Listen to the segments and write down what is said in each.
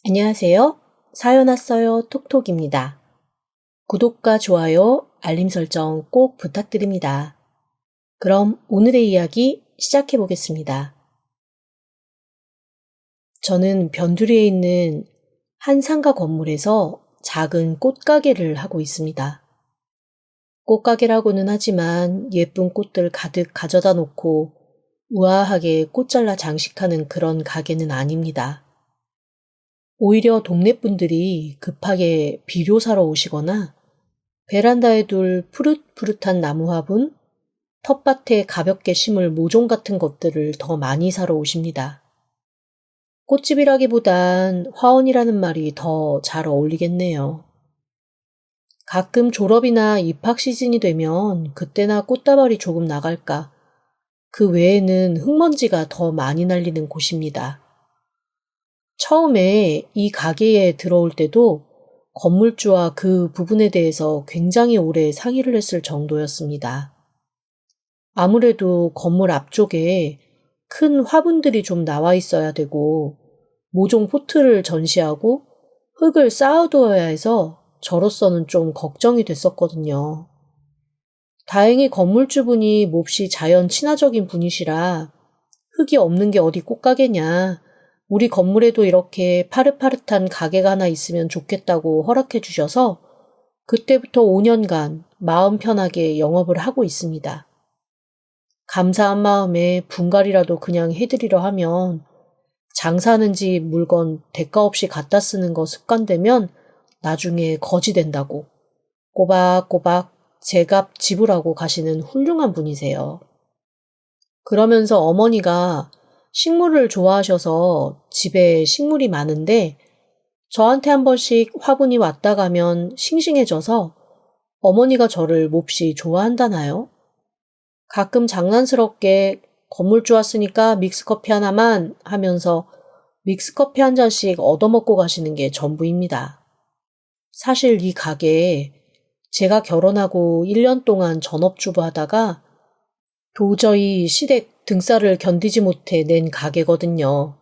안녕하세요. 사연 왔어요. 톡톡입니다. 구독과 좋아요, 알림 설정 꼭 부탁드립니다. 그럼 오늘의 이야기 시작해 보겠습니다. 저는 변두리에 있는 한 상가 건물에서 작은 꽃가게를 하고 있습니다. 꽃가게라고는 하지만 예쁜 꽃들 가득 가져다 놓고 우아하게 꽃 잘라 장식하는 그런 가게는 아닙니다. 오히려 동네 분들이 급하게 비료 사러 오시거나 베란다에 둘 푸릇푸릇한 나무 화분, 텃밭에 가볍게 심을 모종 같은 것들을 더 많이 사러 오십니다. 꽃집이라기보단 화원이라는 말이 더 잘 어울리겠네요. 가끔 졸업이나 입학 시즌이 되면 그때나 꽃다발이 조금 나갈까. 그 외에는 흙먼지가 더 많이 날리는 곳입니다. 처음에 이 가게에 들어올 때도 건물주와 그 부분에 대해서 굉장히 오래 상의를 했을 정도였습니다. 아무래도 건물 앞쪽에 큰 화분들이 좀 나와 있어야 되고 모종 포트를 전시하고 흙을 쌓아두어야 해서 저로서는 좀 걱정이 됐었거든요. 다행히 건물주분이 몹시 자연 친화적인 분이시라 흙이 없는 게 어디 꽃가게냐, 우리 건물에도 이렇게 파릇파릇한 가게가 하나 있으면 좋겠다고 허락해 주셔서 그때부터 5년간 마음 편하게 영업을 하고 있습니다. 감사한 마음에 분갈이라도 그냥 해드리려 하면 장사하는 집 물건 대가 없이 갖다 쓰는 거 습관되면 나중에 거지 된다고 꼬박꼬박 제값 지불하고 가시는 훌륭한 분이세요. 그러면서 어머니가 식물을 좋아하셔서 집에 식물이 많은데 저한테 한 번씩 화분이 왔다 가면 싱싱해져서 어머니가 저를 몹시 좋아한다나요? 가끔 장난스럽게 건물주 왔으니까 믹스커피 하나만 하면서 믹스커피 한 잔씩 얻어먹고 가시는 게 전부입니다. 사실 이 가게에 제가 결혼하고 1년 동안 전업주부 하다가 도저히 시댁 등살을 견디지 못해 낸 가게거든요.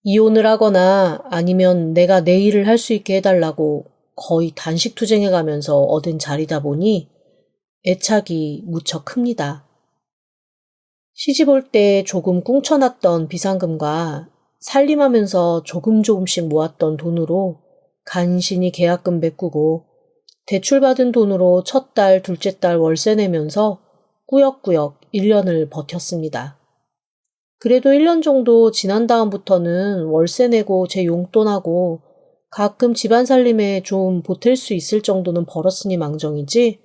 이혼을 하거나 아니면 내가 내 일을 할 수 있게 해달라고 거의 단식 투쟁해가면서 얻은 자리다 보니 애착이 무척 큽니다. 시집 올 때 조금 꿍쳐놨던 비상금과 살림하면서 조금씩 모았던 돈으로 간신히 계약금 메꾸고 대출받은 돈으로 첫 달, 둘째 달 월세 내면서 꾸역꾸역 1년을 버텼습니다. 그래도 1년 정도 지난 다음부터는 월세 내고 제 용돈하고 가끔 집안 살림에 좀 보탤 수 있을 정도는 벌었으니 망정이지,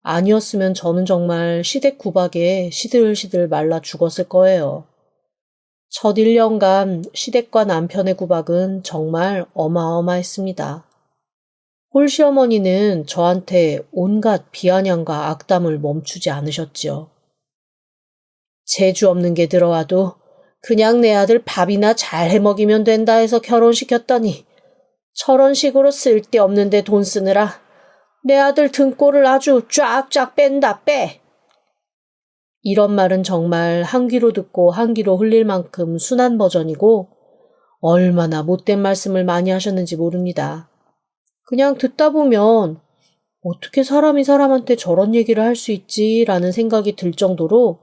아니었으면 저는 정말 시댁 구박에 시들시들 말라 죽었을 거예요. 첫 1년간 시댁과 남편의 구박은 정말 어마어마했습니다. 홀시어머니는 저한테 온갖 비아냥과 악담을 멈추지 않으셨지요. 재주 없는 게 들어와도 그냥 내 아들 밥이나 잘 해먹이면 된다 해서 결혼시켰더니 저런 식으로 쓸데없는데 돈 쓰느라 내 아들 등골을 아주 쫙쫙 뺀다 빼. 이런 말은 정말 한 귀로 듣고 한 귀로 흘릴 만큼 순한 버전이고 얼마나 못된 말씀을 많이 하셨는지 모릅니다. 그냥 듣다 보면 어떻게 사람이 사람한테 저런 얘기를 할 수 있지라는 생각이 들 정도로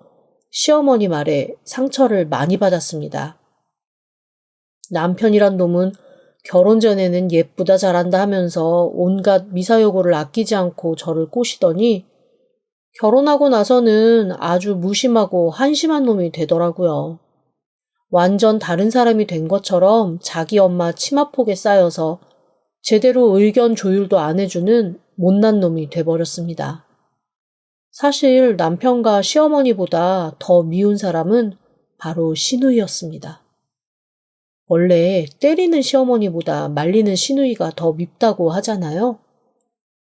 시어머니 말에 상처를 많이 받았습니다. 남편이란 놈은 결혼 전에는 예쁘다 잘한다 하면서 온갖 미사여구를 아끼지 않고 저를 꼬시더니 결혼하고 나서는 아주 무심하고 한심한 놈이 되더라고요. 완전 다른 사람이 된 것처럼 자기 엄마 치마폭에 쌓여서 제대로 의견 조율도 안 해주는 못난 놈이 돼버렸습니다. 사실 남편과 시어머니보다 더 미운 사람은 바로 시누이였습니다. 원래 때리는 시어머니보다 말리는 시누이가 더 밉다고 하잖아요.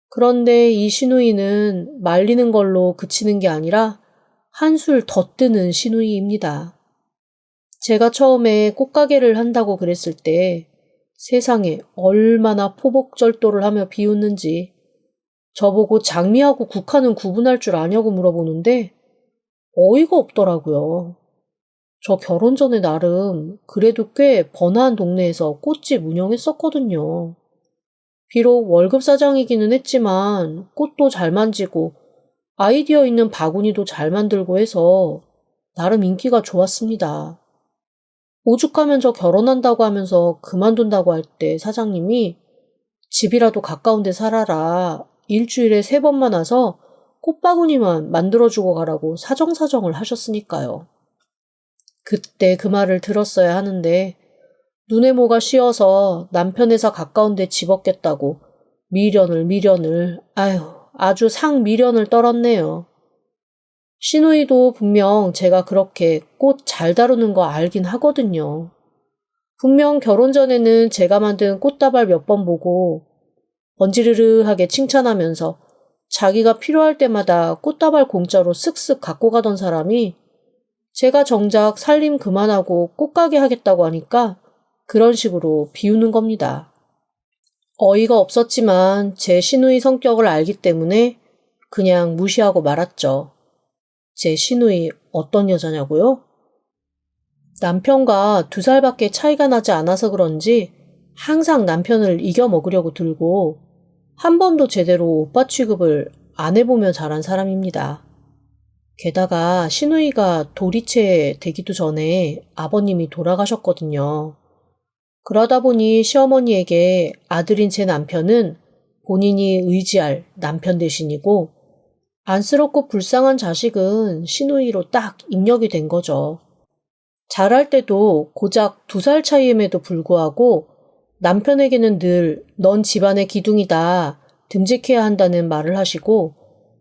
그런데 이 시누이는 말리는 걸로 그치는 게 아니라 한술 더 뜨는 시누이입니다. 제가 처음에 꽃가게를 한다고 그랬을 때 세상에 얼마나 포복절도를 하며 비웃는지, 저보고 장미하고 국화는 구분할 줄 아냐고 물어보는데 어이가 없더라고요. 저 결혼 전에 나름 그래도 꽤 번화한 동네에서 꽃집 운영했었거든요. 비록 월급 사장이기는 했지만 꽃도 잘 만지고 아이디어 있는 바구니도 잘 만들고 해서 나름 인기가 좋았습니다. 오죽하면 저 결혼한다고 하면서 그만둔다고 할 때 사장님이 집이라도 가까운 데 살아라. 일주일에 3번만 와서 꽃바구니만 만들어주고 가라고 사정사정을 하셨으니까요. 그때 그 말을 들었어야 하는데 눈에 뭐가 씌어서 남편 회사 가까운 데 집었겠다고 미련을 아주 상미련을 떨었네요. 시누이도 분명 제가 그렇게 꽃 잘 다루는 거 알긴 하거든요. 분명 결혼 전에는 제가 만든 꽃다발 몇 번 보고 번지르르하게 칭찬하면서 자기가 필요할 때마다 꽃다발 공짜로 쓱쓱 갖고 가던 사람이 제가 정작 살림 그만하고 꽃가게 하겠다고 하니까 그런 식으로 비우는 겁니다. 어이가 없었지만 제 시누이 성격을 알기 때문에 그냥 무시하고 말았죠. 제 시누이 어떤 여자냐고요? 남편과 2살밖에 차이가 나지 않아서 그런지 항상 남편을 이겨 먹으려고 들고 한 번도 제대로 오빠 취급을 안 해보며 자란 사람입니다. 게다가 시누이가 도리체 되기도 전에 아버님이 돌아가셨거든요. 그러다 보니 시어머니에게 아들인 제 남편은 본인이 의지할 남편 대신이고 안쓰럽고 불쌍한 자식은 시누이로 딱 입력이 된 거죠. 자랄 때도 고작 2살 차이임에도 불구하고 남편에게는 늘 넌 집안의 기둥이다, 듬직해야 한다는 말을 하시고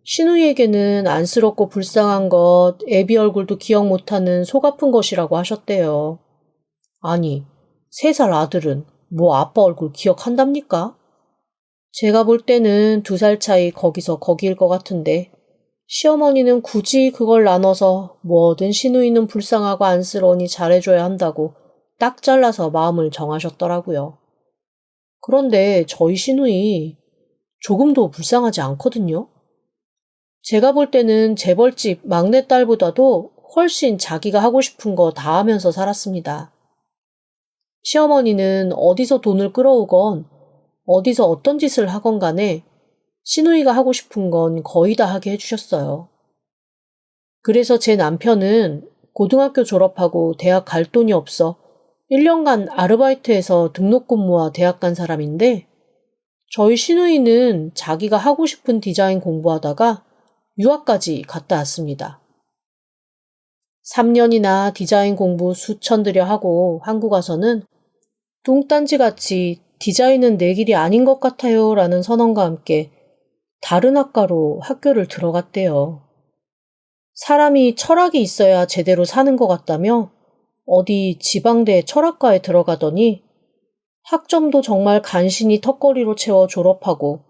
시누이에게는 안쓰럽고 불쌍한 것, 애비 얼굴도 기억 못하는 속 아픈 것이라고 하셨대요. 아니, 3살 아들은 뭐 아빠 얼굴 기억한답니까? 제가 볼 때는 2살 차이 거기서 거기일 것 같은데 시어머니는 굳이 그걸 나눠서 뭐든 시누이는 불쌍하고 안쓰러우니 잘해줘야 한다고 딱 잘라서 마음을 정하셨더라고요. 그런데 저희 시누이 조금도 불쌍하지 않거든요. 제가 볼 때는 재벌집 막내딸보다도 훨씬 자기가 하고 싶은 거 다 하면서 살았습니다. 시어머니는 어디서 돈을 끌어오건 어디서 어떤 짓을 하건 간에 시누이가 하고 싶은 건 거의 다 하게 해주셨어요. 그래서 제 남편은 고등학교 졸업하고 대학 갈 돈이 없어 1년간 아르바이트해서 등록금모아 대학 간 사람인데 저희 시누이는 자기가 하고 싶은 디자인 공부하다가 유학까지 갔다 왔습니다. 3년이나 디자인 공부 수천 들여 하고 한국 와서는 뚱딴지같이 디자인은 내 길이 아닌 것 같아요 라는 선언과 함께 다른 학과로 학교를 들어갔대요. 사람이 철학이 있어야 제대로 사는 것 같다며 어디 지방대 철학과에 들어가더니 학점도 정말 간신히 턱걸이로 채워 졸업하고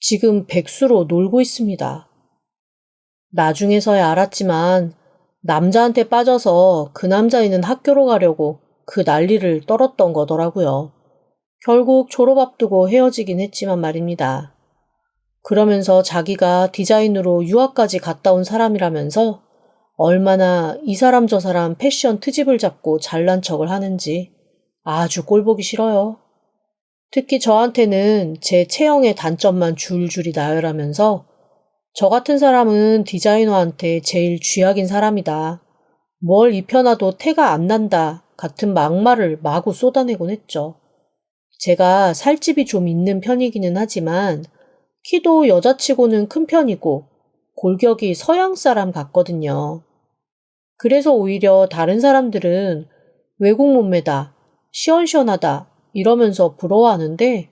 지금 백수로 놀고 있습니다. 나중에서야 알았지만 남자한테 빠져서 그 남자애는 학교로 가려고 그 난리를 떨었던 거더라고요. 결국 졸업 앞두고 헤어지긴 했지만 말입니다. 그러면서 자기가 디자인으로 유학까지 갔다 온 사람이라면서 얼마나 이 사람 저 사람 패션 트집을 잡고 잘난 척을 하는지 아주 꼴보기 싫어요. 특히 저한테는 제 체형의 단점만 줄줄이 나열하면서 저 같은 사람은 디자이너한테 제일 쥐약인 사람이다. 뭘 입혀놔도 태가 안 난다 같은 막말을 마구 쏟아내곤 했죠. 제가 살집이 좀 있는 편이기는 하지만 키도 여자치고는 큰 편이고 골격이 서양 사람 같거든요. 그래서 오히려 다른 사람들은 외국 몸매다, 시원시원하다 이러면서 부러워하는데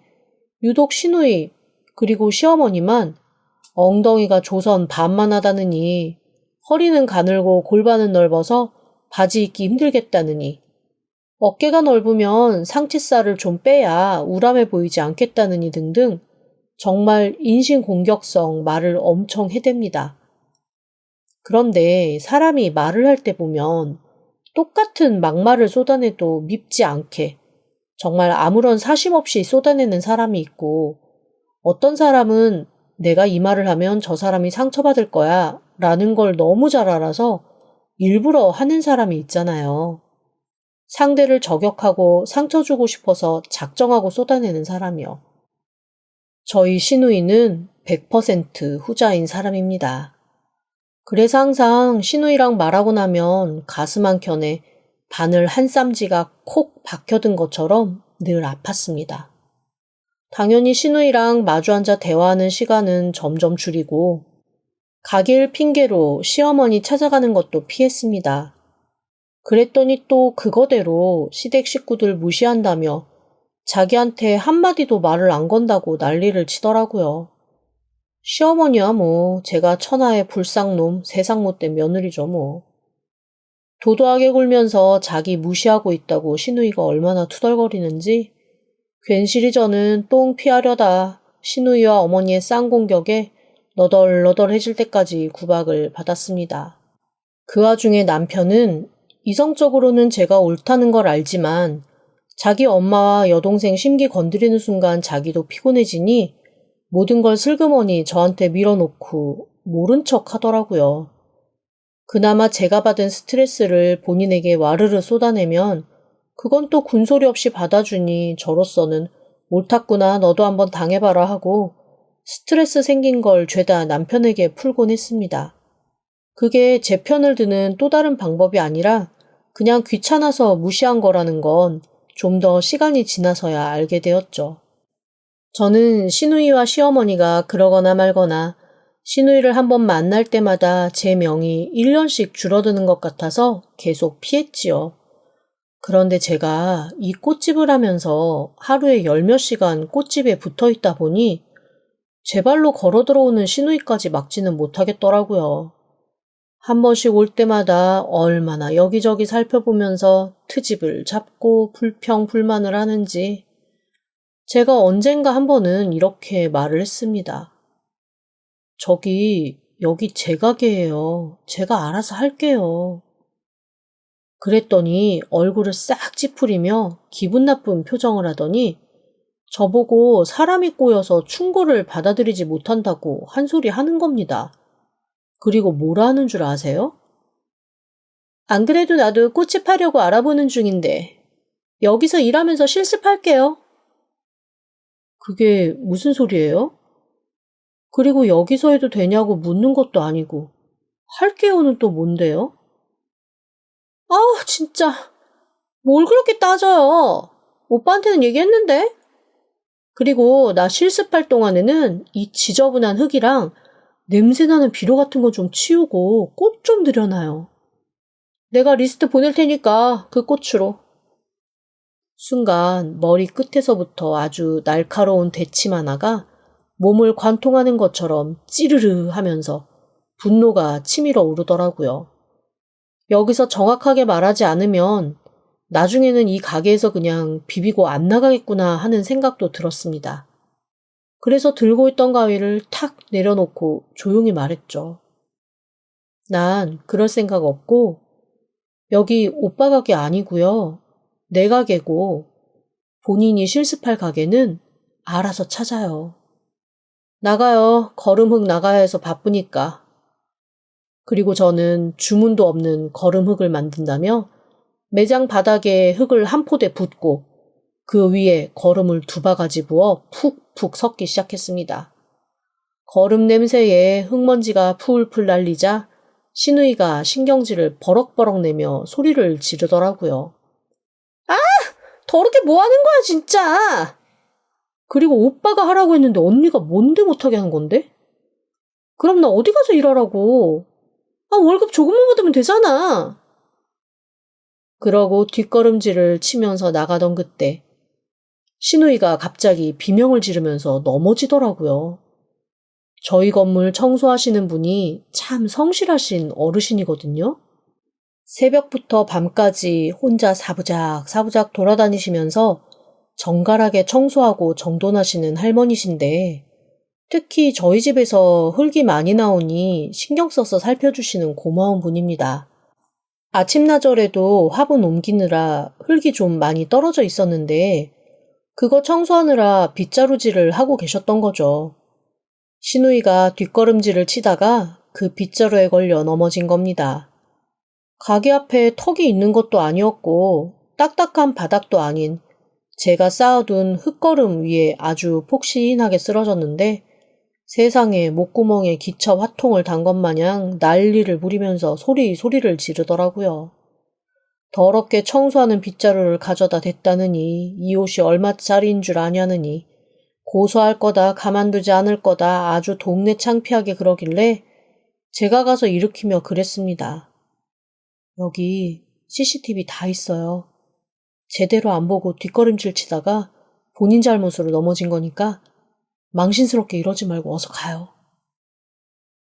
유독 시누이 그리고 시어머니만 엉덩이가 조선 반만 하다느니 허리는 가늘고 골반은 넓어서 바지 입기 힘들겠다느니 어깨가 넓으면 상체살을 좀 빼야 우람해 보이지 않겠다느니 등등 정말 인신공격성 말을 엄청 해댑니다. 그런데 사람이 말을 할 때 보면 똑같은 막말을 쏟아내도 밉지 않게 정말 아무런 사심 없이 쏟아내는 사람이 있고 어떤 사람은 내가 이 말을 하면 저 사람이 상처받을 거야 라는 걸 너무 잘 알아서 일부러 하는 사람이 있잖아요. 상대를 저격하고 상처 주고 싶어서 작정하고 쏟아내는 사람이요. 저희 시누이는 100% 후자인 사람입니다. 그래서 항상 시누이랑 말하고 나면 가슴 한켠에 바늘 한 쌈지가 콕 박혀든 것처럼 늘 아팠습니다. 당연히 시누이랑 마주 앉아 대화하는 시간은 점점 줄이고 가게일 핑계로 시어머니 찾아가는 것도 피했습니다. 그랬더니 또 그거대로 시댁 식구들 무시한다며 자기한테 한마디도 말을 안 건다고 난리를 치더라고요. 시어머니야 뭐 제가 천하의 불쌍놈 세상 못된 며느리죠 뭐. 도도하게 굴면서 자기 무시하고 있다고 시누이가 얼마나 투덜거리는지 괜시리 저는 똥 피하려다 시누이와 어머니의 쌍공격에 너덜너덜해질 때까지 구박을 받았습니다. 그 와중에 남편은 이성적으로는 제가 옳다는 걸 알지만 자기 엄마와 여동생 심기 건드리는 순간 자기도 피곤해지니 모든 걸 슬그머니 저한테 밀어놓고 모른 척 하더라고요. 그나마 제가 받은 스트레스를 본인에게 와르르 쏟아내면 그건 또 군소리 없이 받아주니 저로서는 옳았구나 너도 한번 당해봐라 하고 스트레스 생긴 걸 죄다 남편에게 풀곤 했습니다. 그게 제 편을 드는 또 다른 방법이 아니라 그냥 귀찮아서 무시한 거라는 건 좀 더 시간이 지나서야 알게 되었죠. 저는 시누이와 시어머니가 그러거나 말거나 시누이를 한번 만날 때마다 제 명이 1년씩 줄어드는 것 같아서 계속 피했지요. 그런데 제가 이 꽃집을 하면서 하루에 10몇 시간 꽃집에 붙어 있다 보니 제 발로 걸어 들어오는 시누이까지 막지는 못하겠더라고요. 한 번씩 올 때마다 얼마나 여기저기 살펴보면서 트집을 잡고 불평불만을 하는지 제가 언젠가 한 번은 이렇게 말을 했습니다. 여기 제 가게예요. 제가 알아서 할게요. 그랬더니 얼굴을 싹 찌푸리며 기분 나쁜 표정을 하더니 저보고 사람이 꼬여서 충고를 받아들이지 못한다고 한 소리 하는 겁니다. 그리고 뭐라 하는 줄 아세요? 안 그래도 나도 꽃집 하려고 알아보는 중인데 여기서 일하면서 실습할게요. 그게 무슨 소리예요? 그리고 여기서 해도 되냐고 묻는 것도 아니고 할게요는 또 뭔데요? 아우 진짜 뭘 그렇게 따져요. 오빠한테는 얘기했는데. 그리고 나 실습할 동안에는 이 지저분한 흙이랑 냄새나는 비료 같은 거 좀 치우고 꽃 좀 들여놔요. 내가 리스트 보낼 테니까 그 꽃으로. 순간 머리 끝에서부터 아주 날카로운 대침 하나가 몸을 관통하는 것처럼 찌르르 하면서 분노가 치밀어 오르더라고요. 여기서 정확하게 말하지 않으면 나중에는 이 가게에서 그냥 비비고 안 나가겠구나 하는 생각도 들었습니다. 그래서 들고 있던 가위를 탁 내려놓고 조용히 말했죠. 난 그럴 생각 없고 여기 오빠 가게 아니고요. 내 가게고 본인이 실습할 가게는 알아서 찾아요. 나가요. 걸음흙 나가야 해서 바쁘니까. 그리고 저는 주문도 없는 걸음흙을 만든다며 매장 바닥에 흙을 한 포대 붓고 그 위에 거름을 2바가지 부어 푹푹 섞기 시작했습니다. 거름 냄새에 흙먼지가 풀풀 날리자 시누이가 신경질을 버럭버럭 내며 소리를 지르더라고요. 아! 더럽게 뭐 하는 거야 진짜! 그리고 오빠가 하라고 했는데 언니가 뭔데 못하게 한 건데? 그럼 나 어디 가서 일하라고? 월급 조금만 받으면 되잖아. 그러고 뒷걸음질을 치면서 나가던 그때 시누이가 갑자기 비명을 지르면서 넘어지더라고요. 저희 건물 청소하시는 분이 참 성실하신 어르신이거든요. 새벽부터 밤까지 혼자 사부작 돌아다니시면서 정갈하게 청소하고 정돈하시는 할머니신데 특히 저희 집에서 흙이 많이 나오니 신경 써서 살펴주시는 고마운 분입니다. 아침나절에도 화분 옮기느라 흙이 좀 많이 떨어져 있었는데 그거 청소하느라 빗자루질을 하고 계셨던 거죠. 시누이가 뒷걸음질을 치다가 그 빗자루에 걸려 넘어진 겁니다. 가게 앞에 턱이 있는 것도 아니었고 딱딱한 바닥도 아닌 제가 쌓아둔 흙걸음 위에 아주 폭신하게 쓰러졌는데 세상에 목구멍에 기차 화통을 단 것 마냥 난리를 부리면서 소리를 지르더라고요. 더럽게 청소하는 빗자루를 가져다 댔다느니 이 옷이 얼마짜리인 줄 아냐느니 고소할 거다 가만두지 않을 거다 아주 동네 창피하게 그러길래 제가 가서 일으키며 그랬습니다. 여기 CCTV 다 있어요. 제대로 안 보고 뒷걸음질 치다가 본인 잘못으로 넘어진 거니까 망신스럽게 이러지 말고 어서 가요.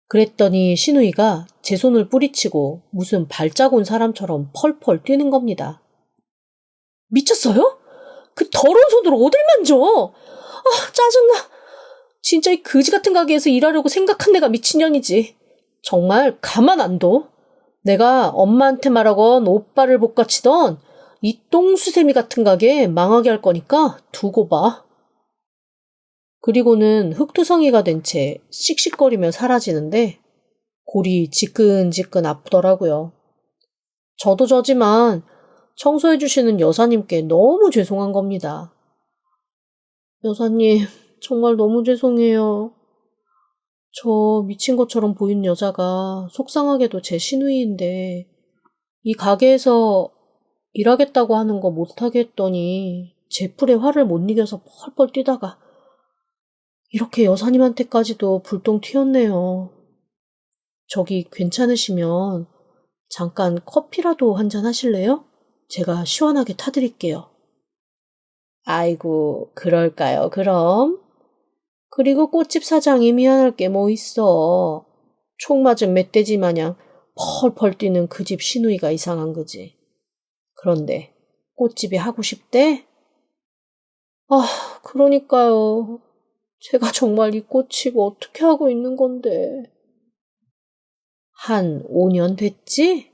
그랬더니 신우이가 제 손을 뿌리치고 무슨 발작 온 사람처럼 펄펄 뛰는 겁니다. 미쳤어요? 그 더러운 손으로 어딜 만져? 아, 짜증나. 진짜 이 그지 같은 가게에서 일하려고 생각한 내가 미친년이지. 정말 가만 안 둬. 내가 엄마한테 말하건 오빠를 볶아치던 이 똥수세미 같은 가게 망하게 할 거니까 두고 봐. 그리고는 흙투성이가 된 채 씩씩거리며 사라지는데 골이 지끈지끈 아프더라고요. 저도 저지만 청소해 주시는 여사님께 너무 죄송한 겁니다. 여사님, 정말 너무 죄송해요. 저 미친 것처럼 보이는 여자가 속상하게도 제 시누이인데 이 가게에서 일하겠다고 하는 거 못하게 했더니 제 풀에 화를 못 이겨서 펄펄 뛰다가 이렇게 여사님한테까지도 불똥 튀었네요. 저기 괜찮으시면 잠깐 커피라도 한잔 하실래요? 제가 시원하게 타드릴게요. 아이고, 그럴까요, 그럼? 그리고 꽃집 사장이 미안할 게 뭐 있어. 총 맞은 멧돼지 마냥 펄펄 뛰는 그 집 시누이가 이상한 거지. 그런데 꽃집이 하고 싶대? 아, 그러니까요. 제가 정말 이 꽃집 어떻게 하고 있는 건데. 한 5년 됐지?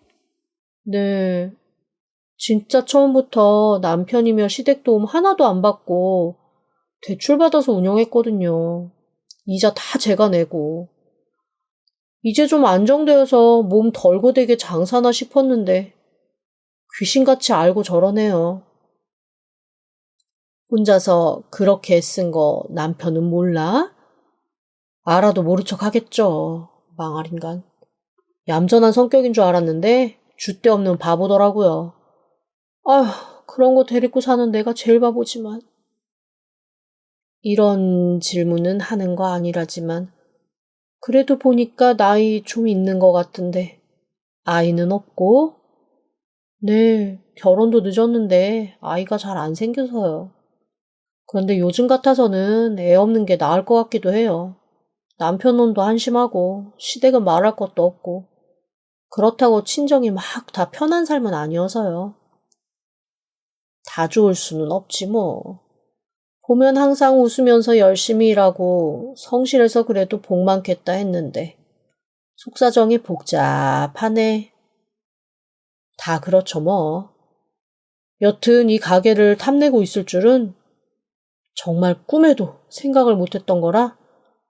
네. 진짜 처음부터 남편이며 시댁도움 하나도 안 받고 대출받아서 운영했거든요. 이자 다 제가 내고. 이제 좀 안정되어서 몸 덜 고되게 장사나 싶었는데 귀신같이 알고 저러네요. 혼자서 그렇게 애쓴 거 남편은 몰라? 알아도 모른 척 하겠죠. 망할 인간. 얌전한 성격인 줄 알았는데 줏대 없는 바보더라고요. 아휴, 그런 거 데리고 사는 내가 제일 바보지만. 이런 질문은 하는 거 아니라지만 그래도 보니까 나이 좀 있는 것 같은데 아이는 없고? 네, 결혼도 늦었는데 아이가 잘 안 생겨서요. 그런데 요즘 같아서는 애 없는 게 나을 것 같기도 해요. 남편 놈도 한심하고 시댁은 말할 것도 없고 그렇다고 친정이 막 다 편한 삶은 아니어서요. 다 좋을 수는 없지 뭐. 보면 항상 웃으면서 열심히 일하고 성실해서 그래도 복 많겠다 했는데 속사정이 복잡하네. 다 그렇죠 뭐. 여튼 이 가게를 탐내고 있을 줄은 정말 꿈에도 생각을 못했던 거라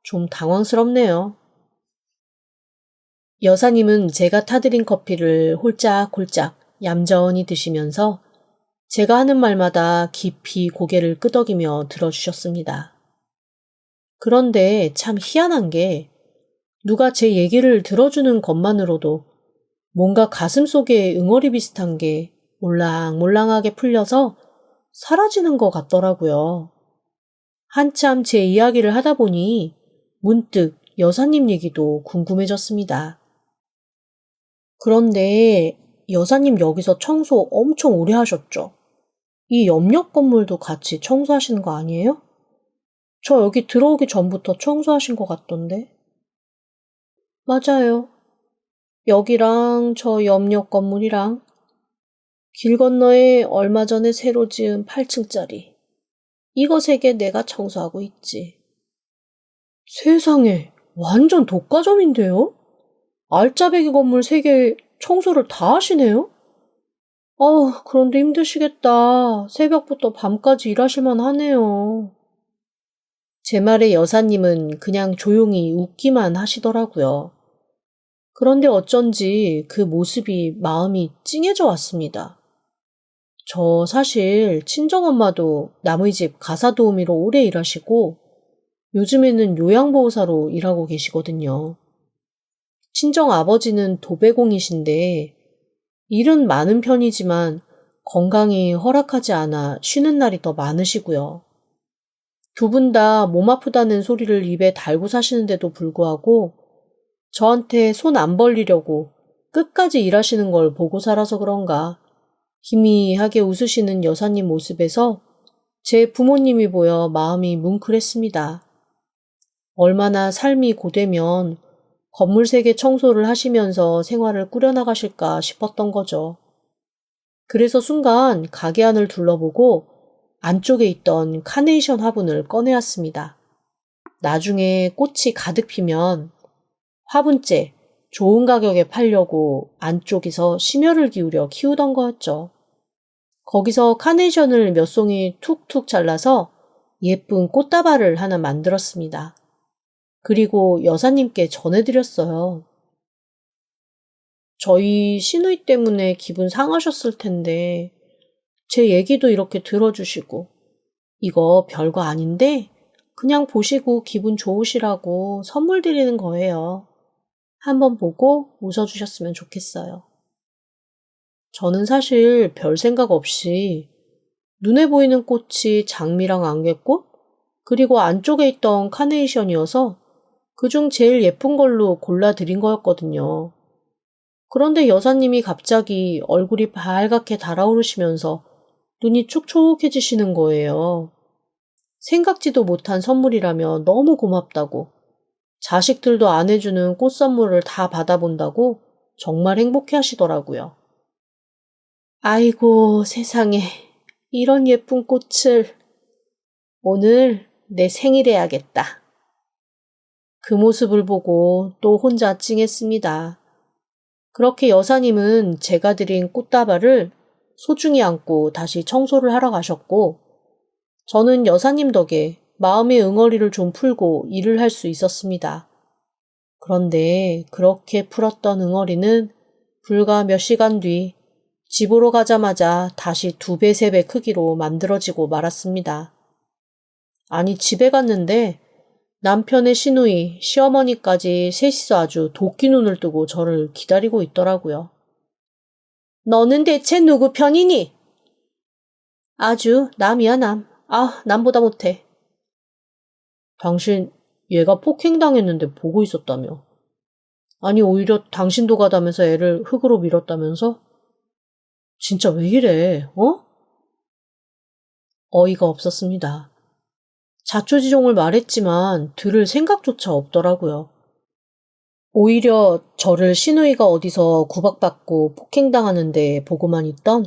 좀 당황스럽네요. 여사님은 제가 타드린 커피를 홀짝홀짝 얌전히 드시면서 제가 하는 말마다 깊이 고개를 끄덕이며 들어주셨습니다. 그런데 참 희한한 게 누가 제 얘기를 들어주는 것만으로도 뭔가 가슴속에 응어리 비슷한 게 몰랑몰랑하게 풀려서 사라지는 것 같더라고요. 한참 제 이야기를 하다 보니 문득 여사님 얘기도 궁금해졌습니다. 그런데 여사님 여기서 청소 엄청 오래 하셨죠? 이 옆옆 건물도 같이 청소하시는 거 아니에요? 저 여기 들어오기 전부터 청소하신 것 같던데. 맞아요. 여기랑 저 옆옆 건물이랑 길 건너에 얼마 전에 새로 지은 8층짜리. 이거 3개 내가 청소하고 있지. 세상에, 완전 독과점인데요? 알짜배기 건물 3개 청소를 다 하시네요? 그런데 힘드시겠다. 새벽부터 밤까지 일하실만 하네요. 제 말에 여사님은 그냥 조용히 웃기만 하시더라고요. 그런데 어쩐지 그 모습이 마음이 찡해져 왔습니다. 저 사실 친정엄마도 남의 집 가사 도우미로 오래 일하시고 요즘에는 요양보호사로 일하고 계시거든요. 친정아버지는 도배공이신데 일은 많은 편이지만 건강이 허락하지 않아 쉬는 날이 더 많으시고요. 두 분 다 몸 아프다는 소리를 입에 달고 사시는데도 불구하고 저한테 손 안 벌리려고 끝까지 일하시는 걸 보고 살아서 그런가 희미하게 웃으시는 여사님 모습에서 제 부모님이 보여 마음이 뭉클했습니다. 얼마나 삶이 고되면 건물 3개 청소를 하시면서 생활을 꾸려나가실까 싶었던 거죠. 그래서 순간 가게 안을 둘러보고 안쪽에 있던 카네이션 화분을 꺼내왔습니다. 나중에 꽃이 가득 피면 화분째 좋은 가격에 팔려고 안쪽에서 심혈을 기울여 키우던 거였죠. 거기서 카네이션을 몇 송이 툭툭 잘라서 예쁜 꽃다발을 하나 만들었습니다. 그리고 여사님께 전해드렸어요. 저희 시누이 때문에 기분 상하셨을 텐데 제 얘기도 이렇게 들어주시고 이거 별거 아닌데 그냥 보시고 기분 좋으시라고 선물 드리는 거예요. 한번 보고 웃어주셨으면 좋겠어요. 저는 사실 별 생각 없이 눈에 보이는 꽃이 장미랑 안개꽃 그리고 안쪽에 있던 카네이션이어서 그중 제일 예쁜 걸로 골라드린 거였거든요. 그런데 여사님이 갑자기 얼굴이 발갛게 달아오르시면서 눈이 촉촉해지시는 거예요. 생각지도 못한 선물이라며 너무 고맙다고, 자식들도 안 해주는 꽃 선물을 다 받아본다고 정말 행복해 하시더라고요. 아이고 세상에, 이런 예쁜 꽃을. 오늘 내 생일해야겠다. 그 모습을 보고 또 혼자 찡했습니다. 그렇게 여사님은 제가 드린 꽃다발을 소중히 안고 다시 청소를 하러 가셨고, 저는 여사님 덕에 마음의 응어리를 좀 풀고 일을 할 수 있었습니다. 그런데 그렇게 풀었던 응어리는 불과 몇 시간 뒤 집으로 가자마자 다시 2배, 3배 크기로 만들어지고 말았습니다. 아니, 집에 갔는데 남편의 시누이, 시어머니까지 셋이서 아주 도끼 눈을 뜨고 저를 기다리고 있더라고요. 너는 대체 누구 편이니? 아주 남이야 남. 남보다 못해. 당신 얘가 폭행당했는데 보고 있었다며. 아니 오히려 당신도 가다면서 애를 흙으로 밀었다면서? 진짜 왜 이래, 어? 어이가 없었습니다. 자초지종을 말했지만 들을 생각조차 없더라고요. 오히려 저를 시누이가 어디서 구박받고 폭행당하는데 보고만 있던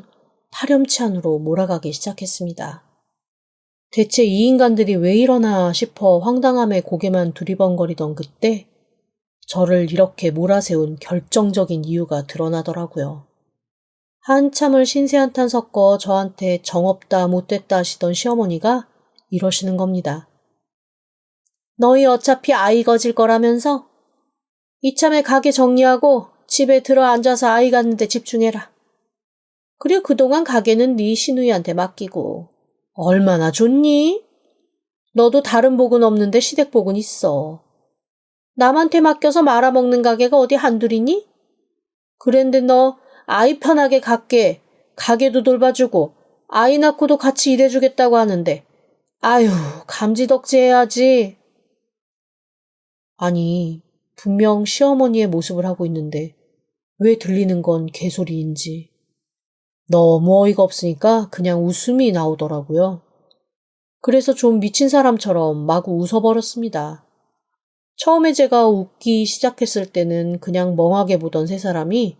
파렴치 안으로 몰아가기 시작했습니다. 대체 이 인간들이 왜 이러나 싶어 황당함에 고개만 두리번거리던 그때 저를 이렇게 몰아세운 결정적인 이유가 드러나더라고요. 한참을 신세한탄 섞어 저한테 정없다 못됐다 하시던 시어머니가 이러시는 겁니다. 너희 어차피 아이 거질 거라면서? 이참에 가게 정리하고 집에 들어 앉아서 아이 갖는데 집중해라. 그리고 그동안 가게는 네 시누이한테 맡기고. 얼마나 좋니? 너도 다른 복은 없는데 시댁복은 있어. 남한테 맡겨서 말아먹는 가게가 어디 한둘이니? 그런데 너 아이 편하게 갖게 가게도 돌봐주고 아이 낳고도 같이 일해주겠다고 하는데 아유, 감지덕지해야지. 아니, 분명 시어머니의 모습을 하고 있는데 왜 들리는 건 개소리인지. 너무 어이가 없으니까 그냥 웃음이 나오더라고요. 그래서 좀 미친 사람처럼 마구 웃어버렸습니다. 처음에 제가 웃기 시작했을 때는 그냥 멍하게 보던 세 사람이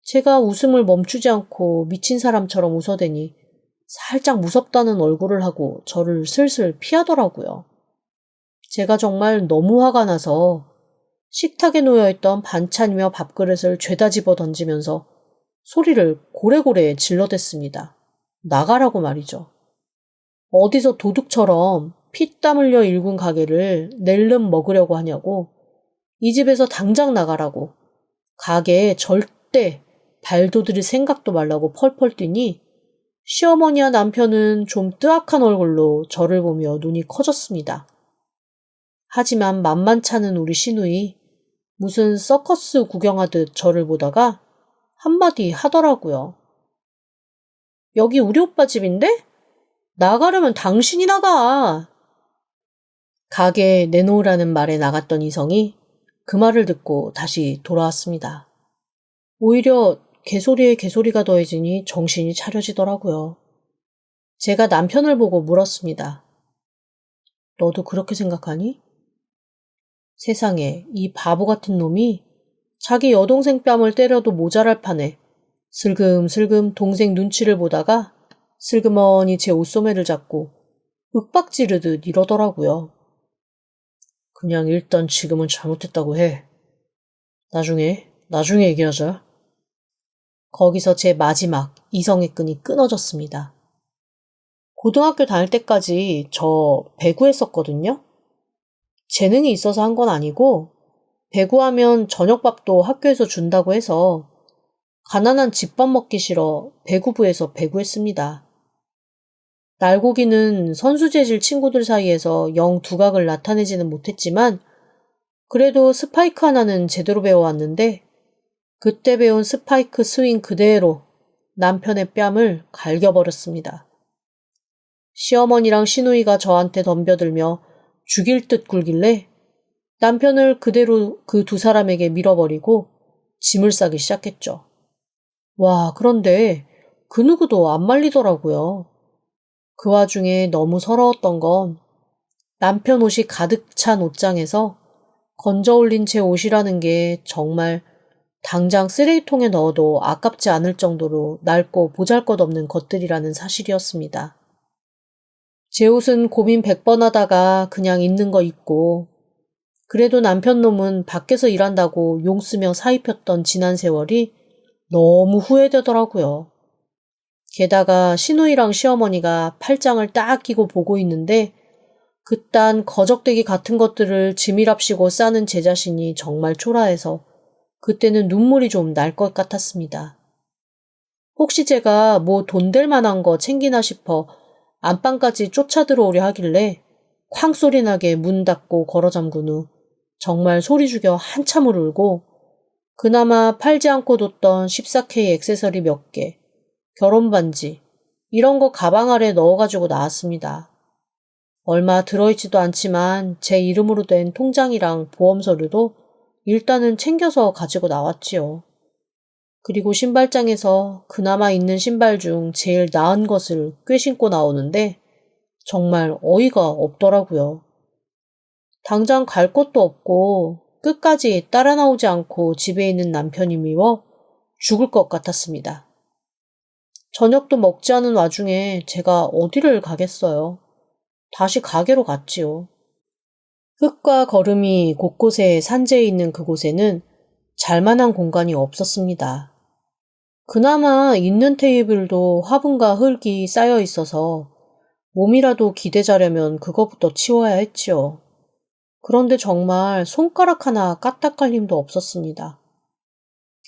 제가 웃음을 멈추지 않고 미친 사람처럼 웃어대니 살짝 무섭다는 얼굴을 하고 저를 슬슬 피하더라고요. 제가 정말 너무 화가 나서 식탁에 놓여있던 반찬이며 밥그릇을 죄다 집어 던지면서 소리를 고래고래 질러댔습니다. 나가라고 말이죠. 어디서 도둑처럼 피땀 흘려 일군 가게를 낼름 먹으려고 하냐고. 이 집에서 당장 나가라고. 가게에 절대 발도들일 생각도 말라고 펄펄 뛰니 시어머니와 남편은 좀 뜨악한 얼굴로 저를 보며 눈이 커졌습니다. 하지만 만만찮은 우리 시누이 무슨 서커스 구경하듯 저를 보다가 한마디 하더라고요. 여기 우리 오빠 집인데? 나가려면 당신이 나가. 가게에 내놓으라는 말에 나갔던 이성이 그 말을 듣고 다시 돌아왔습니다. 오히려 개소리에 개소리가 더해지니 정신이 차려지더라고요. 제가 남편을 보고 물었습니다. 너도 그렇게 생각하니? 세상에 이 바보 같은 놈이 자기 여동생 뺨을 때려도 모자랄 판에 슬금슬금 동생 눈치를 보다가 슬그머니 제 옷소매를 잡고 윽박지르듯 이러더라고요. 그냥 일단 지금은 잘못했다고 해. 나중에 얘기하자. 거기서 제 마지막 이성의 끈이 끊어졌습니다. 고등학교 다닐 때까지 저 배구했었거든요. 재능이 있어서 한 건 아니고 배구하면 저녁밥도 학교에서 준다고 해서 가난한 집밥 먹기 싫어 배구부에서 배구했습니다. 날고기는 선수 재질 친구들 사이에서 영 두각을 나타내지는 못했지만 그래도 스파이크 하나는 제대로 배워왔는데 그때 배운 스파이크 스윙 그대로 남편의 뺨을 갈겨버렸습니다. 시어머니랑 시누이가 저한테 덤벼들며 죽일 듯 굴길래 남편을 그대로 그 두 사람에게 밀어버리고 짐을 싸기 시작했죠. 와, 그런데 그 누구도 안 말리더라고요. 그 와중에 너무 서러웠던 건 남편 옷이 가득 찬 옷장에서 건져 올린 제 옷이라는 게 정말 당장 쓰레기통에 넣어도 아깝지 않을 정도로 낡고 보잘것없는 것들이라는 사실이었습니다. 제 옷은 고민 100번 하다가 그냥 있는 거 입고 그래도 남편 놈은 밖에서 일한다고 용 쓰며 사입혔던 지난 세월이 너무 후회되더라고요. 게다가 시누이랑 시어머니가 팔짱을 딱 끼고 보고 있는데 그딴 거적대기 같은 것들을 짐이랍시고 싸는 제 자신이 정말 초라해서 그때는 눈물이 좀 날 것 같았습니다. 혹시 제가 뭐 돈 될 만한 거 챙기나 싶어 안방까지 쫓아 들어오려 하길래 쾅 소리 나게 문 닫고 걸어 잠근 후 정말 소리 죽여 한참을 울고 그나마 팔지 않고 뒀던 14K 액세서리 몇 개, 결혼 반지 이런 거 가방 아래 넣어가지고 나왔습니다. 얼마 들어있지도 않지만 제 이름으로 된 통장이랑 보험 서류도 일단은 챙겨서 가지고 나왔지요. 그리고 신발장에서 그나마 있는 신발 중 제일 나은 것을 꽤 신고 나오는데 정말 어이가 없더라고요. 당장 갈 곳도 없고 끝까지 따라 나오지 않고 집에 있는 남편이 미워 죽을 것 같았습니다. 저녁도 먹지 않은 와중에 제가 어디를 가겠어요. 다시 가게로 갔지요. 흙과 거름이 곳곳에 산재해 있는 그곳에는 잘만한 공간이 없었습니다. 그나마 있는 테이블도 화분과 흙이 쌓여 있어서 몸이라도 기대자려면 그거부터 치워야 했지요. 그런데 정말 손가락 하나 까딱할 힘도 없었습니다.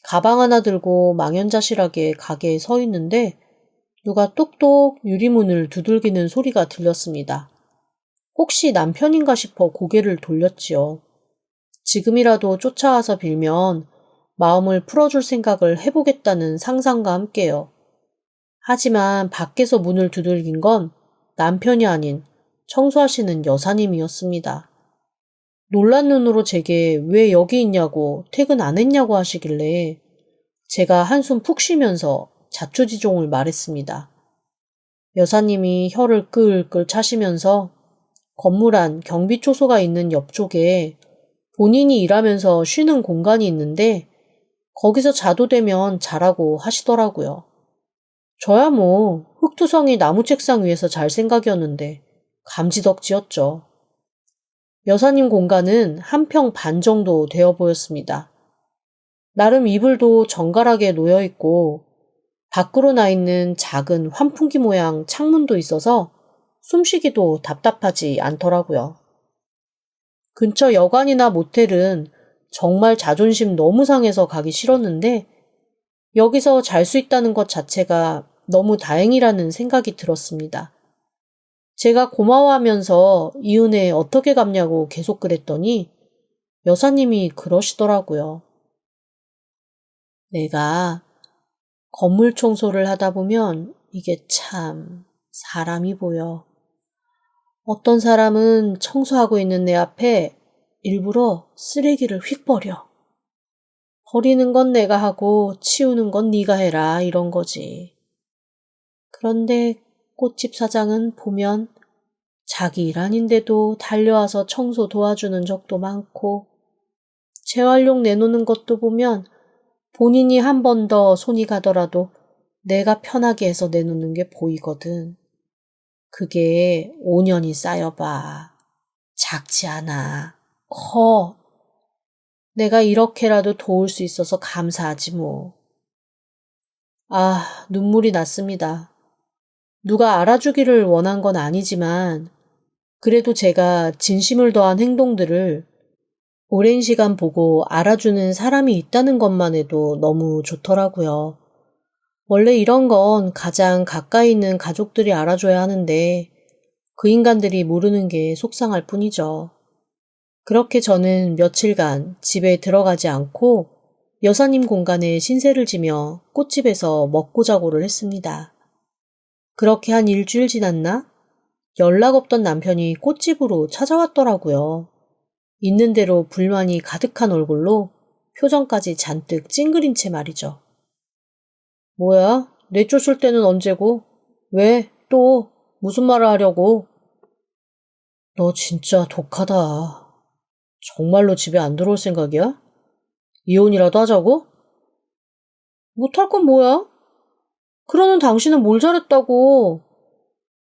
가방 하나 들고 망연자실하게 가게에 서 있는데 누가 똑똑 유리문을 두들기는 소리가 들렸습니다. 혹시 남편인가 싶어 고개를 돌렸지요. 지금이라도 쫓아와서 빌면 마음을 풀어줄 생각을 해보겠다는 상상과 함께요. 하지만 밖에서 문을 두들긴 건 남편이 아닌 청소하시는 여사님이었습니다. 놀란 눈으로 제게 왜 여기 있냐고 퇴근 안 했냐고 하시길래 제가 한숨 푹 쉬면서 자초지종을 말했습니다. 여사님이 혀를 끌끌 차시면서 건물 안 경비초소가 있는 옆쪽에 본인이 일하면서 쉬는 공간이 있는데 거기서 자도 되면 자라고 하시더라고요. 저야 뭐 흙투성이 나무 책상 위에서 잘 생각이었는데 감지덕지였죠. 여사님 공간은 한 평 반 정도 되어 보였습니다. 나름 이불도 정갈하게 놓여있고 밖으로 나 있는 작은 환풍기 모양 창문도 있어서 숨쉬기도 답답하지 않더라고요. 근처 여관이나 모텔은 정말 자존심 너무 상해서 가기 싫었는데 여기서 잘 수 있다는 것 자체가 너무 다행이라는 생각이 들었습니다. 제가 고마워하면서 이 은혜 어떻게 갚냐고 계속 그랬더니 여사님이 그러시더라고요. 내가 건물 청소를 하다 보면 이게 참 사람이 보여. 어떤 사람은 청소하고 있는 내 앞에 일부러 쓰레기를 휙 버려. 버리는 건 내가 하고 치우는 건 네가 해라 이런 거지. 그런데 꽃집 사장은 보면 자기 일 아닌데도 달려와서 청소 도와주는 적도 많고 재활용 내놓는 것도 보면 본인이 한 번 더 손이 가더라도 내가 편하게 해서 내놓는 게 보이거든. 그게 5년이 쌓여봐. 작지 않아. 커. 내가 이렇게라도 도울 수 있어서 감사하지 뭐. 아, 눈물이 났습니다. 누가 알아주기를 원한 건 아니지만 그래도 제가 진심을 더한 행동들을 오랜 시간 보고 알아주는 사람이 있다는 것만 해도 너무 좋더라고요. 원래 이런 건 가장 가까이 있는 가족들이 알아줘야 하는데 그 인간들이 모르는 게 속상할 뿐이죠. 그렇게 저는 며칠간 집에 들어가지 않고 여사님 공간에 신세를 지며 꽃집에서 먹고 자고를 했습니다. 그렇게 한 일주일 지났나? 연락 없던 남편이 꽃집으로 찾아왔더라고요. 있는 대로 불만이 가득한 얼굴로 표정까지 잔뜩 찡그린 채 말이죠. 뭐야? 내쫓을 때는 언제고? 왜? 또? 무슨 말을 하려고? 너 진짜 독하다. 정말로 집에 안 들어올 생각이야? 이혼이라도 하자고? 못할 건 뭐야? 그러는 당신은 뭘 잘했다고.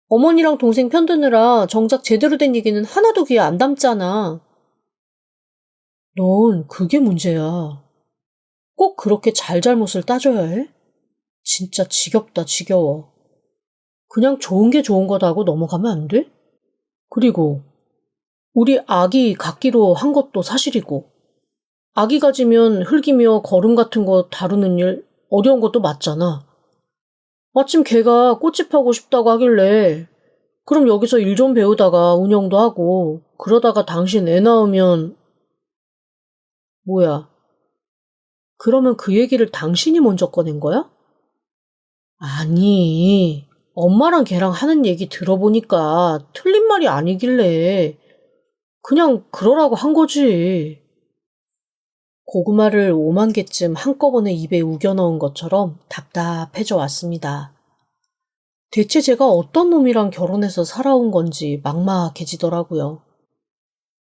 어머니랑 동생 편드느라 정작 제대로 된 얘기는 하나도 귀에 안 담잖아. 넌 그게 문제야. 꼭 그렇게 잘잘못을 따져야 해? 진짜 지겹다, 지겨워. 그냥 좋은 게 좋은 거다고 넘어가면 안 돼? 그리고 우리 아기 갖기로 한 것도 사실이고 아기 가지면 흙이며 거름 같은 거 다루는 일 어려운 것도 맞잖아. 마침 걔가 꽃집 하고 싶다고 하길래 그럼 여기서 일 좀 배우다가 운영도 하고 그러다가 당신 애 낳으면 뭐야? 그러면 그 얘기를 당신이 먼저 꺼낸 거야? 아니, 엄마랑 걔랑 하는 얘기 들어보니까 틀린 말이 아니길래 그냥 그러라고 한 거지. 고구마를 5만 개쯤 한꺼번에 입에 우겨 넣은 것처럼 답답해져 왔습니다. 대체 제가 어떤 놈이랑 결혼해서 살아온 건지 막막해지더라고요.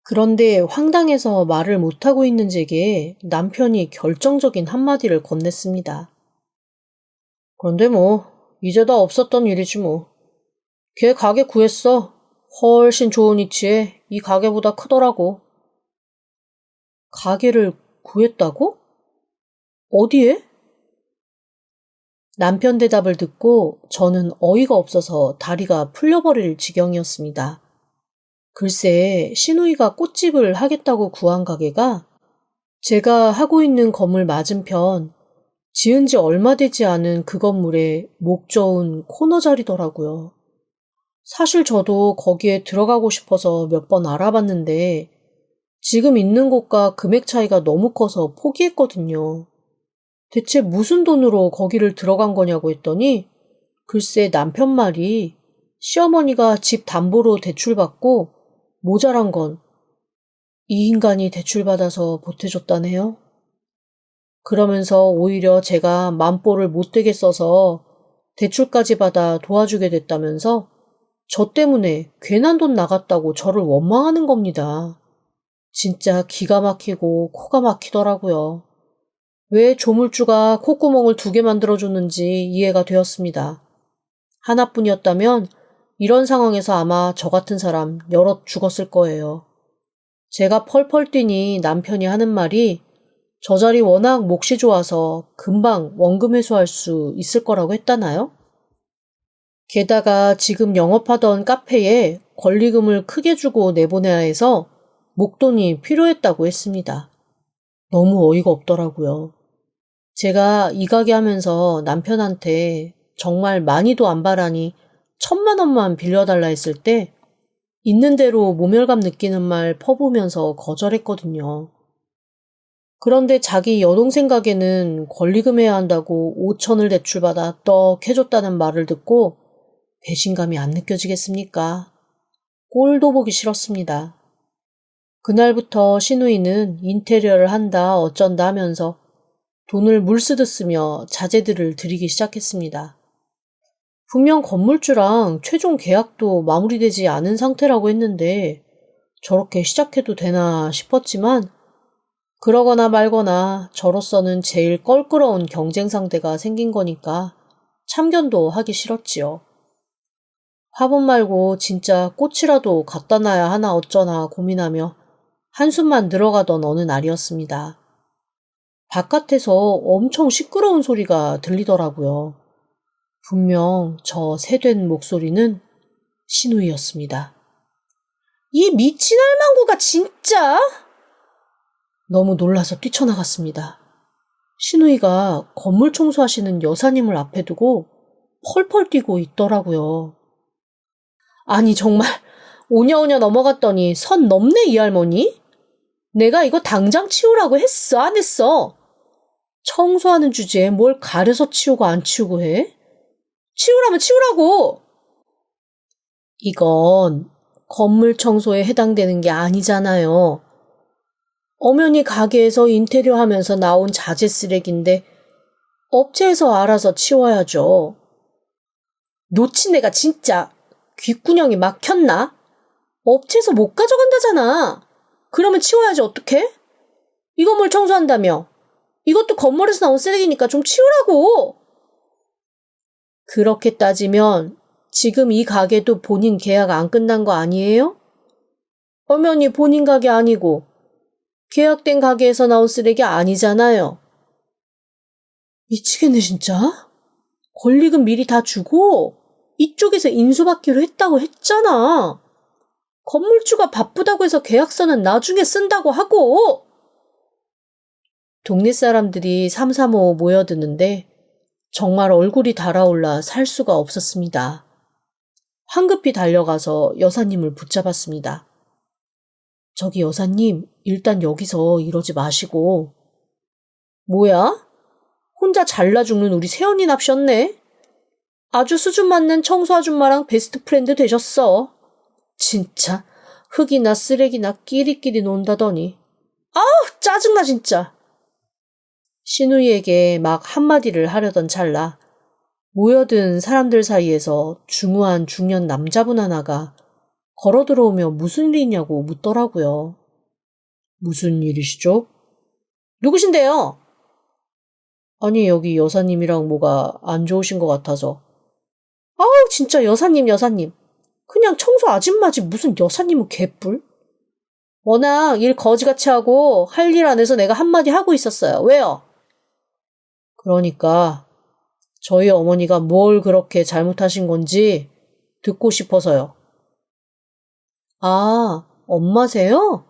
그런데 황당해서 말을 못하고 있는 제게 남편이 결정적인 한마디를 건넸습니다. 그런데 뭐 이제 다 없었던 일이지 뭐. 걔 가게 구했어. 훨씬 좋은 위치에 이 가게보다 크더라고. 가게를 구했다고? 어디에? 남편 대답을 듣고 저는 어이가 없어서 다리가 풀려버릴 지경이었습니다. 글쎄, 시누이가 꽃집을 하겠다고 구한 가게가 제가 하고 있는 건물 맞은편 지은 지 얼마 되지 않은 그 건물의 목 좋은 코너 자리더라고요. 사실 저도 거기에 들어가고 싶어서 몇 번 알아봤는데 지금 있는 곳과 금액 차이가 너무 커서 포기했거든요. 대체 무슨 돈으로 거기를 들어간 거냐고 했더니 글쎄 남편 말이 시어머니가 집 담보로 대출받고 모자란 건 이 인간이 대출받아서 보태줬다네요. 그러면서 오히려 제가 맘보를 못되게 써서 대출까지 받아 도와주게 됐다면서 저 때문에 괜한 돈 나갔다고 저를 원망하는 겁니다. 진짜 기가 막히고 코가 막히더라고요. 왜 조물주가 콧구멍을 2개 만들어줬는지 이해가 되었습니다. 하나뿐이었다면 이런 상황에서 아마 저 같은 사람 여럿 죽었을 거예요. 제가 펄펄 뛰니 남편이 하는 말이 저 자리 워낙 몫이 좋아서 금방 원금 회수할 수 있을 거라고 했다나요? 게다가 지금 영업하던 카페에 권리금을 크게 주고 내보내야 해서 목돈이 필요했다고 했습니다. 너무 어이가 없더라고요. 제가 이 가게 하면서 남편한테 정말 많이도 안 바라니 1,000만 원만 빌려달라 했을 때 있는 대로 모멸감 느끼는 말 퍼부으면서 거절했거든요. 그런데 자기 여동생 가게는 권리금해야 한다고 5천을 대출받아 떡 해줬다는 말을 듣고 배신감이 안 느껴지겠습니까? 꼴도 보기 싫었습니다. 그날부터 신우이는 인테리어를 한다 어쩐다 하면서 돈을 물쓰듯 쓰며 자재들을 들이기 시작했습니다. 분명 건물주랑 최종 계약도 마무리되지 않은 상태라고 했는데 저렇게 시작해도 되나 싶었지만 그러거나 말거나 저로서는 제일 껄끄러운 경쟁 상대가 생긴 거니까 참견도 하기 싫었지요. 화분 말고 진짜 꽃이라도 갖다 놔야 하나 어쩌나 고민하며 한숨만 늘어가던 어느 날이었습니다. 바깥에서 엄청 시끄러운 소리가 들리더라고요. 분명 저 새된 목소리는 신우이였습니다. 이 미친 할망구가 진짜? 너무 놀라서 뛰쳐나갔습니다. 신우이가 건물 청소하시는 여사님을 앞에 두고 펄펄 뛰고 있더라고요. 아니 정말 오냐오냐 넘어갔더니 선 넘네 이 할머니? 내가 이거 당장 치우라고 했어 안 했어? 청소하는 주제에 뭘 가려서 치우고 안 치우고 해? 치우라면 치우라고! 이건 건물 청소에 해당되는 게 아니잖아요. 엄연히 가게에서 인테리어 하면서 나온 자재 쓰레기인데 업체에서 알아서 치워야죠. 놓친 애가 진짜 귓구녕이 막혔나? 업체에서 못 가져간다잖아. 그러면 치워야지 어떡해? 이 건물 청소한다며. 이것도 건물에서 나온 쓰레기니까 좀 치우라고. 그렇게 따지면 지금 이 가게도 본인 계약 안 끝난 거 아니에요? 엄연히 본인 가게 아니고 계약된 가게에서 나온 쓰레기 아니잖아요. 미치겠네 진짜. 권리금 미리 다 주고 이쪽에서 인수받기로 했다고 했잖아. 건물주가 바쁘다고 해서 계약서는 나중에 쓴다고 하고. 동네 사람들이 삼삼오오 모여드는데 정말 얼굴이 달아올라 살 수가 없었습니다. 황급히 달려가서 여사님을 붙잡았습니다. 저기 여사님, 일단 여기서 이러지 마시고. 뭐야? 혼자 잘나 죽는 우리 새언니 납셨네? 아주 수준 맞는 청소 아줌마랑 베스트 프렌드 되셨어. 진짜 흙이나 쓰레기나 끼리끼리 논다더니. 아우 짜증나 진짜. 신우이에게 막 한마디를 하려던 찰나 모여든 사람들 사이에서 중후한 중년 남자분 하나가 걸어 들어오며 무슨 일이냐고 묻더라고요. 무슨 일이시죠? 누구신데요? 아니 여기 여사님이랑 뭐가 안 좋으신 것 같아서. 아우 진짜 여사님. 그냥 청소 아줌마지 무슨 여사님은 개뿔? 워낙 일 거지같이 하고 할 일 안 해서 내가 한마디 하고 있었어요. 왜요? 그러니까 저희 어머니가 뭘 그렇게 잘못하신 건지 듣고 싶어서요. 아, 엄마세요?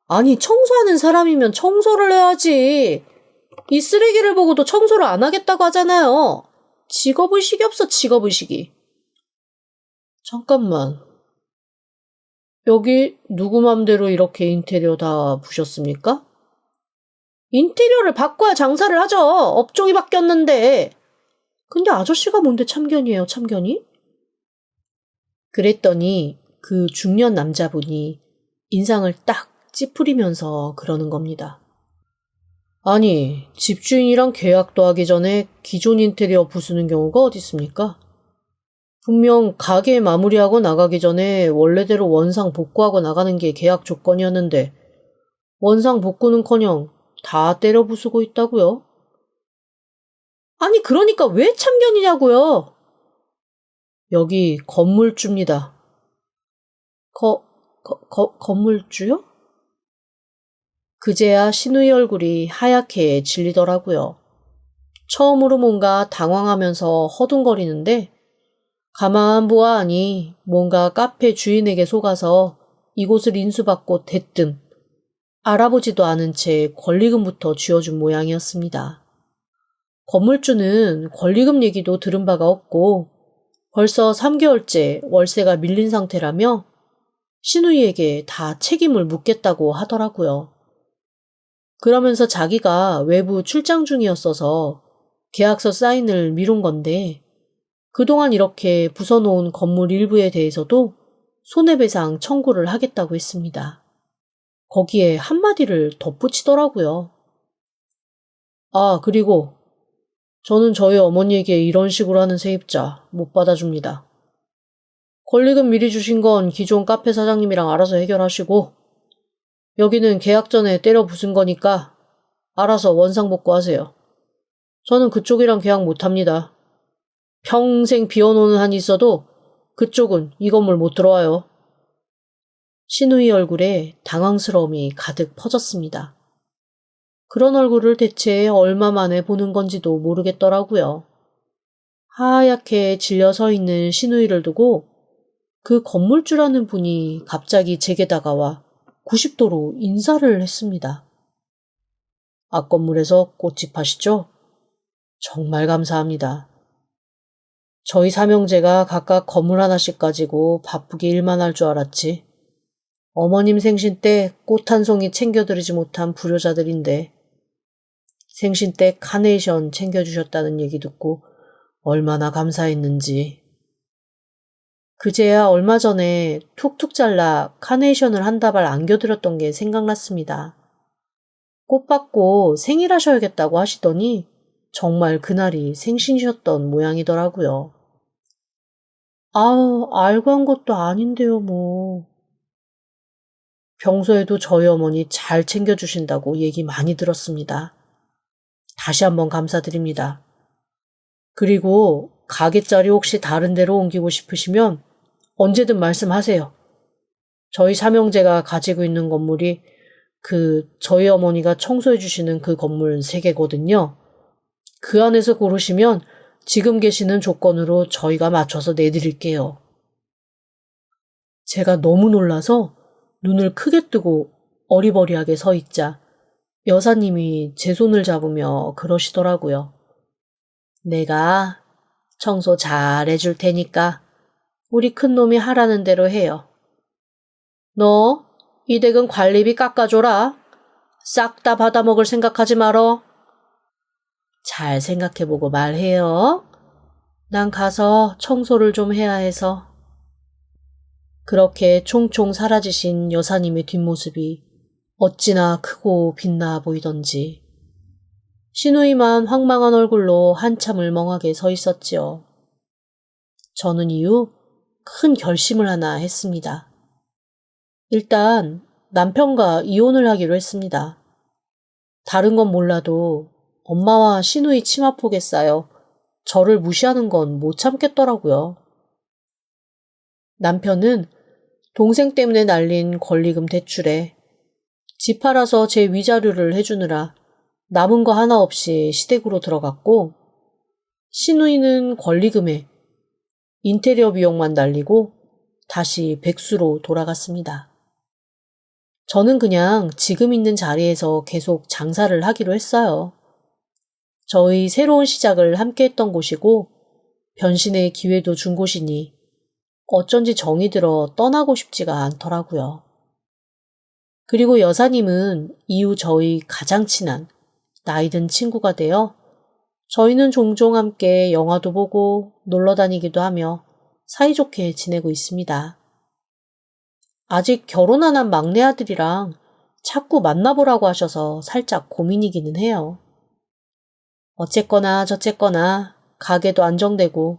아니 청소하는 사람이면 청소를 해야지. 이 쓰레기를 보고도 청소를 안 하겠다고 하잖아요. 직업의식이 없어 직업의식이. 잠깐만. 여기 누구 맘대로 이렇게 인테리어 다 부셨습니까? 인테리어를 바꿔야 장사를 하죠. 업종이 바뀌었는데. 근데 아저씨가 뭔데 참견이에요, 참견이? 그랬더니 그 중년 남자분이 인상을 딱 찌푸리면서 그러는 겁니다. 아니, 집주인이랑 계약도 하기 전에 기존 인테리어 부수는 경우가 어디 있습니까? 분명 가게 마무리하고 나가기 전에 원래대로 원상 복구하고 나가는 게 계약 조건이었는데 원상 복구는커녕 다 때려 부수고 있다고요? 아니 그러니까 왜 참견이냐고요? 여기 건물주입니다. 건물주요? 그제야 신우이 얼굴이 하얗게 질리더라고요. 처음으로 뭔가 당황하면서 허둥거리는데 가만 보아하니 뭔가 카페 주인에게 속아서 이곳을 인수받고 대뜸 알아보지도 않은 채 권리금부터 쥐어준 모양이었습니다. 건물주는 권리금 얘기도 들은 바가 없고 벌써 3개월째 월세가 밀린 상태라며 시누이에게 다 책임을 묻겠다고 하더라고요. 그러면서 자기가 외부 출장 중이었어서 계약서 사인을 미룬 건데 그동안 이렇게 부숴놓은 건물 일부에 대해서도 손해배상 청구를 하겠다고 했습니다. 거기에 한마디를 덧붙이더라고요. 아, 그리고 저는 저희 어머니에게 이런 식으로 하는 세입자 못 받아줍니다. 권리금 미리 주신 건 기존 카페 사장님이랑 알아서 해결하시고 여기는 계약 전에 때려 부순 거니까 알아서 원상복구하세요. 저는 그쪽이랑 계약 못합니다. 평생 비워놓는 한이 있어도 그쪽은 이 건물 못 들어와요. 시누이 얼굴에 당황스러움이 가득 퍼졌습니다. 그런 얼굴을 대체 얼마 만에 보는 건지도 모르겠더라고요. 하얗게 질려 서 있는 시누이를 두고 그 건물주라는 분이 갑자기 제게 다가와 90도로 인사를 했습니다. 앞 건물에서 꽃집 하시죠? 정말 감사합니다. 저희 삼형제가 각각 건물 하나씩 가지고 바쁘게 일만 할 줄 알았지. 어머님 생신 때 꽃 한 송이 챙겨드리지 못한 불효자들인데 생신 때 카네이션 챙겨주셨다는 얘기 듣고 얼마나 감사했는지. 그제야 얼마 전에 툭툭 잘라 카네이션을 한 다발 안겨드렸던 게 생각났습니다. 꽃 받고 생일하셔야겠다고 하시더니 정말 그날이 생신이셨던 모양이더라고요. 아우, 알고 한 것도 아닌데요, 뭐. 평소에도 저희 어머니 잘 챙겨주신다고 얘기 많이 들었습니다. 다시 한번 감사드립니다. 그리고 가게 자리 혹시 다른 데로 옮기고 싶으시면 언제든 말씀하세요. 저희 삼형제가 가지고 있는 건물이 저희 어머니가 청소해 주시는 그 건물 3개거든요. 그 안에서 고르시면 지금 계시는 조건으로 저희가 맞춰서 내드릴게요. 제가 너무 놀라서 눈을 크게 뜨고 어리버리하게 서 있자 여사님이 제 손을 잡으며 그러시더라고요. 내가 청소 잘 해줄 테니까 우리 큰놈이 하라는 대로 해요. 너 이 댁은 관리비 깎아줘라. 싹 다 받아먹을 생각하지 말어. 잘 생각해보고 말해요. 난 가서 청소를 좀 해야 해서. 그렇게 총총 사라지신 여사님의 뒷모습이 어찌나 크고 빛나 보이던지 시누이만 황망한 얼굴로 한참을 멍하게 서 있었지요. 저는 이후 큰 결심을 하나 했습니다. 일단 남편과 이혼을 하기로 했습니다. 다른 건 몰라도 엄마와 시누이 치마폭에 쌓여 저를 무시하는 건 못 참겠더라고요. 남편은 동생 때문에 날린 권리금 대출에 집 팔아서 제 위자료를 해주느라 남은 거 하나 없이 시댁으로 들어갔고 시누이는 권리금에 인테리어 비용만 날리고 다시 백수로 돌아갔습니다. 저는 그냥 지금 있는 자리에서 계속 장사를 하기로 했어요. 저희 새로운 시작을 함께 했던 곳이고 변신의 기회도 준 곳이니 어쩐지 정이 들어 떠나고 싶지가 않더라고요. 그리고 여사님은 이후 저희 가장 친한 나이든 친구가 되어 저희는 종종 함께 영화도 보고 놀러 다니기도 하며 사이좋게 지내고 있습니다. 아직 결혼 안 한 막내 아들이랑 자꾸 만나보라고 하셔서 살짝 고민이기는 해요. 어쨌거나 저쨌거나 가게도 안정되고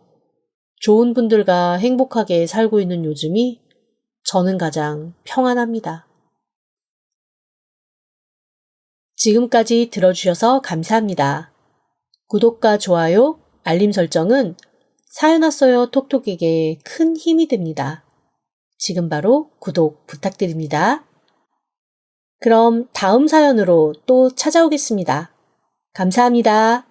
좋은 분들과 행복하게 살고 있는 요즘이 저는 가장 평안합니다. 지금까지 들어주셔서 감사합니다. 구독과 좋아요, 알림 설정은 사연 왔어요 톡톡에게 큰 힘이 됩니다. 지금 바로 구독 부탁드립니다. 그럼 다음 사연으로 또 찾아오겠습니다. 감사합니다.